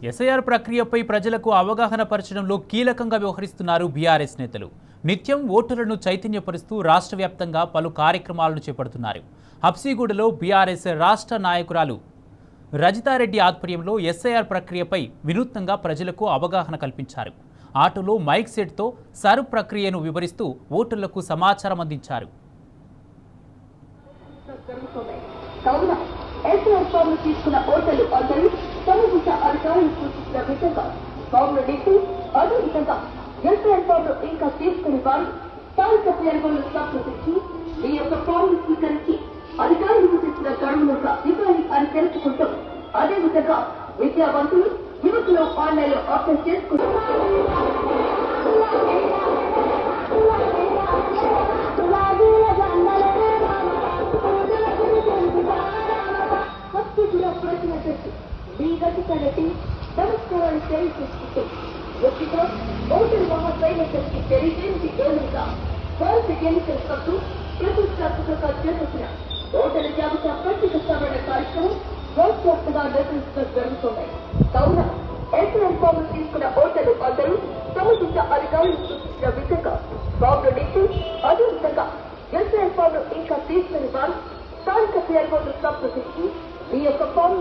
SIR ప్రక్రియపై ప్రజలకు అవగాహన పరచడంలో కీలకంగా వ్యవహరిస్తున్నారు బీఆర్ఎస్ నేతలు. నిత్యం ఓటర్లను చైతన్యపరుస్తూ రాష్ట్ర వ్యాప్తంగా పలు కార్యక్రమాలను చేపడుతున్నారు. హబ్సీగూడలో బీఆర్ఎస్ రాష్ట్ర నాయకురాలు రజితారెడ్డి ఆధ్వర్యంలో ఎస్ఐఆర్ ప్రక్రియపై వినూత్నంగా ప్రజలకు అవగాహన కల్పించారు. ఆటోలో మైక్ సెట్తో సర్వ్ ప్రక్రియను వివరిస్తూ ఓటర్లకు సమాచారం అందించారు. సమూహిత అధికారులు సూచించిన విధంగా ఫామ్లు నింపి అదేవిధంగా ఎస్ఐఆర్ ఫామ్లు ఇంకా తీసుకుని వారు స్థానిక పేరుగోళ్లు సంప్రదించి ఈ యొక్క ఫామ్ను స్వీకరించి అధికారులు సూచించిన గడువులుగా ఇవ్వాలి అని తెలుసుకుంటూ అదేవిధంగా విద్యావంతులు యువకులు ఆన్లైన్లో అప్లై చేసుకుంటారు. నమస్కారాలు తెలియజేసుకుంటూ వ్యక్తిగా ఓటర్ మహాశైలకి తెలియజేసి ఏమనగా భారత ఎన్నికల సంఘం ప్రతిష్టాత్మకంగా చేపట్టిన ఓటర్ల జాబితా పట్టిక సవరణ కార్యక్రమం రాష్ట్ర వ్యాప్తంగా నిర్వహించడం జరుగుతున్నాయి. కావున ఎస్ఐఆర్ ఫామ్లు తీసుకున్న ఓటర్లు అందరూ సమూహిత అధికారులు సూచించిన విధంగా ఫామ్లు నింపి అదేవిధంగా ఎస్ఐఆర్ ఫామ్లు ఇంకా తీసుకుని వారు స్థానిక పేర్గోళ్లు సంప్రదించి ఈ యొక్క ఫామ్